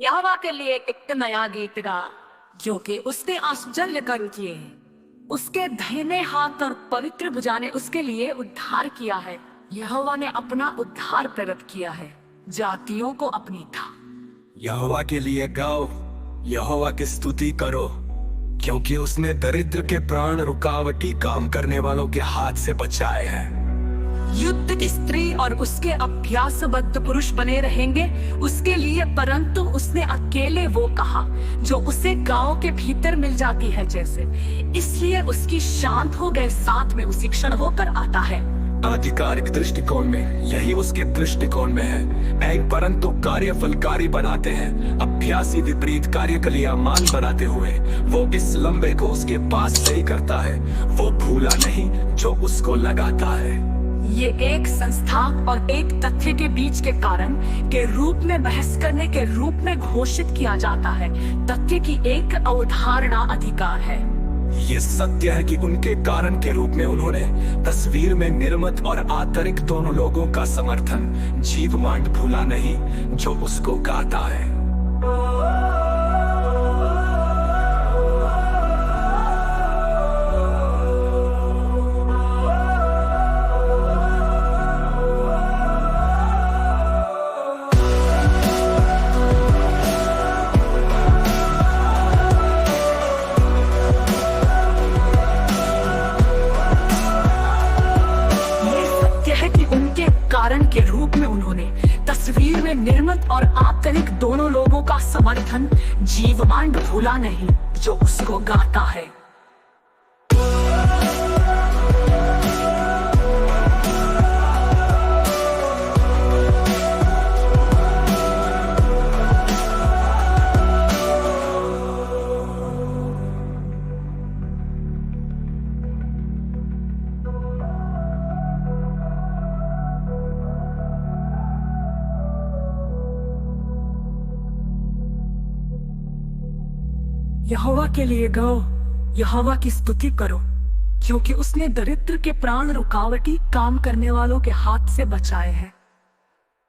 यहोवा के लिए एक नया गीत गा, जो कि उसने आश्चर्य कर्म किए हैं। उसके दाहिने हाथ और पवित्र भुजा ने उसके लिए उद्धार किया है। यहोवा ने अपना उद्धार प्रकट किया है, जातियों को अपनी था। यहोवा के लिए गाओ, यहोवा की स्तुति करो, क्योंकि उसने दरिद्र के प्राण रुकावटी काम करने वालों के हाथ से बचाए हैं। युद्ध की स्त्री और उसके अभ्यासबद्ध पुरुष बने रहेंगे उसके लिए, परंतु उसने अकेले वो कहा जो उसे गांव के भीतर मिल जाती है जैसे, इसलिए उसकी शांत हो गए साथ में उसी क्षण होकर आता है। आधिकारिक दृष्टिकोण में यही उसके दृष्टिकोण में है, परंतु कार्यफलकारी बनाते हैं। अभ्यासी विपरीत कार्य क्रियामान बनाते हुए वो इस लंबे को उसके पास से ही करता है। वो भूला नहीं जो उसको लगाता है। ये एक संस्था और एक तथ्य के बीच के कारण के रूप में बहस करने के रूप में घोषित किया जाता है। तथ्य की एक अवधारणा अधिकार है। ये सत्य है कि उनके कारण के रूप में उन्होंने तस्वीर में निर्मित और आंतरिक दोनों लोगों का समर्थन जीवमांड भूला नहीं जो उसको गाता है। कारण के रूप में उन्होंने तस्वीर में निर्मित और आंतरिक दोनों लोगों का समर्थन जीवमांड भूला नहीं जो उसको गाता है। यहोवा के लिए गाओ, यहोवा की स्तुति करो, क्योंकि उसने दरिद्र के प्राण रुकावटी काम करने वालों के हाथ से बचाए हैं।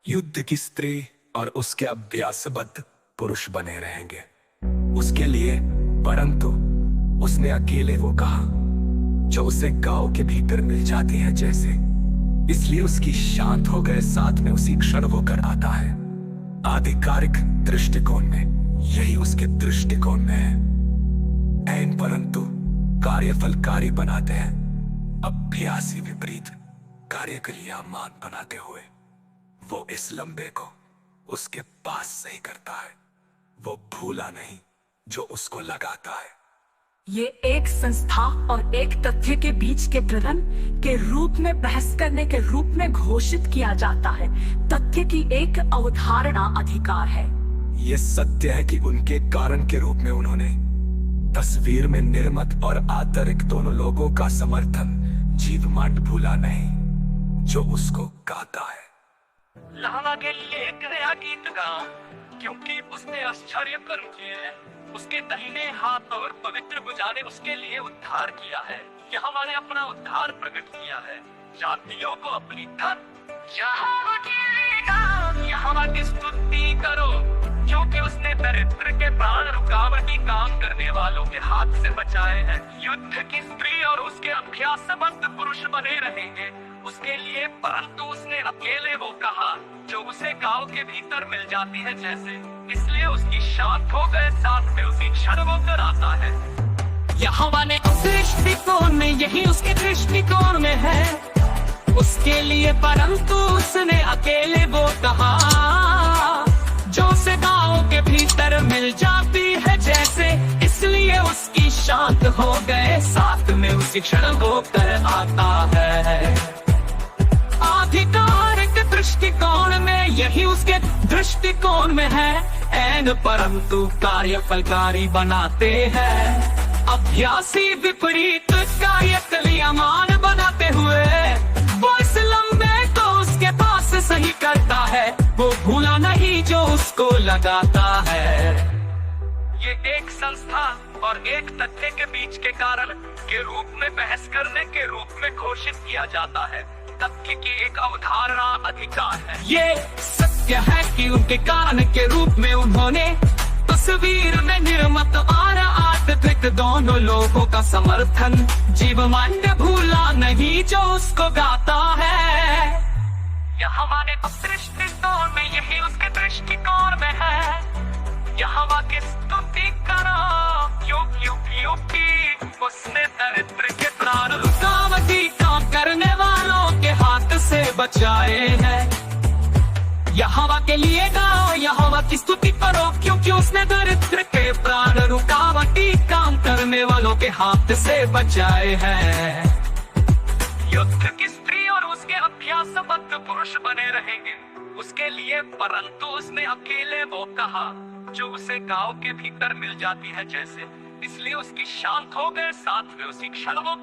युद्ध की स्त्री और उसके अभ्यासबद्ध पुरुष बने रहेंगे उसके लिए, परंतु उसने अकेले वो कहा जो उसे गांव के भीतर मिल जाती है जैसे, इसलिए उसकी शांत हो गए साथ में उसी क्षण वो कर आता है। आधिकारिक दृष्टिकोण में यही उसके दृष्टिकोण में है, परंतु कार्यफलकारी बनाते हैं। अभ्यासी विपरीत कार्य क्रियामान बनाते हुए वो इस लंबे को उसके पास से ही करता है। वो भूला नहीं जो उसको लगाता है। ये एक संस्था और एक तथ्य के बीच के प्रकरण के रूप में बहस करने के रूप में घोषित किया जाता है। तथ्य की एक अवधारणा अधिकार है। ये सत्य है कि उनके कारण के रूप में उन्होंने तस्वीर में निर्मित और आंतरिक दोनों लोगों का समर्थन जीवमांड भूला नहीं जो उसको गाता है। यहोवा के लिए एक नया गीत गा, क्योंकि उसने आश्चर्य कर्म किए हैं। उसके दाहिने हाथ और पवित्र भुजा ने उसके लिए उद्धार किया है। यहोवा ने अपना उद्धार प्रकट किया है, जातियों को अपनी धन। यहोवा के लिए गाओ, यहोवा की स्तुति करो, क्योंकि उसने दरिद्र के प्राण रुकावटी काम करने वालों के हाथ से बचाए हैं। युद्ध की स्त्री और उसके अभ्यासबद्ध पुरुष बने रहेंगे उसके लिए, परंतु उसने अकेले वो कहा जो उसे गांव के भीतर मिल जाती है जैसे, इसलिए उसकी शांत हो गए साथ में उसी क्षण वो कर आता है। यहोवा ने उस दृष्टिकोण में यही उसके दृष्टिकोण में है उसके लिए, परंतु उसने अकेले वो कहा जो उसे गांव के भीतर मिल जाती है जैसे, इसलिए उसकी शांत हो गए साथ में उसी क्षण होकर आता है। आधिकारिक दृष्टिकोण में यही उसके दृष्टिकोण में है, परंतु कार्यफलकारी बनाते हैं। अभ्यासी विपरीत कार्य क्रियामान बनाते हुए वो इस लंबे को उसके पास सही करता है। वो भूला नहीं जो उसको लगाता है। ये एक संस्था और एक तथ्य के बीच के कारण के रूप में बहस करने के रूप में घोषित किया जाता है। तथ्य की एक अवधारणा अधिकार है। ये सत्य है कि उनके कारण के रूप में उन्होंने वीर में निर्मत और आत्विक दोनों लोगों का समर्थन। जीव मान्य भूला नहीं जो उसको गाता है। यह हमारे दृष्टिकोण में, यही उसके दृष्टिकोण में है। यहाँ की स्तुति करो क्योंकि उसने दरिद्र के प्राण रुकावटी काम करने वालों के हाथ से बचाए हैं। यहोवा के लिए गाओ, यहोवा की स्तुति करो क्योंकि उसने दरिद्र के प्राण रुकावटी काम करने वालों के हाथ से बचाए हैं। युद्ध की स्त्री और उसके अभ्यासबद्ध पुरुष बने रहेंगे उसके लिए, परंतु उसने अकेले वो कहा जो उसे गांव के भीतर मिल जाती है जैसे, इसलिए उसकी शांत हो गए। साथ में उसी क्षण वो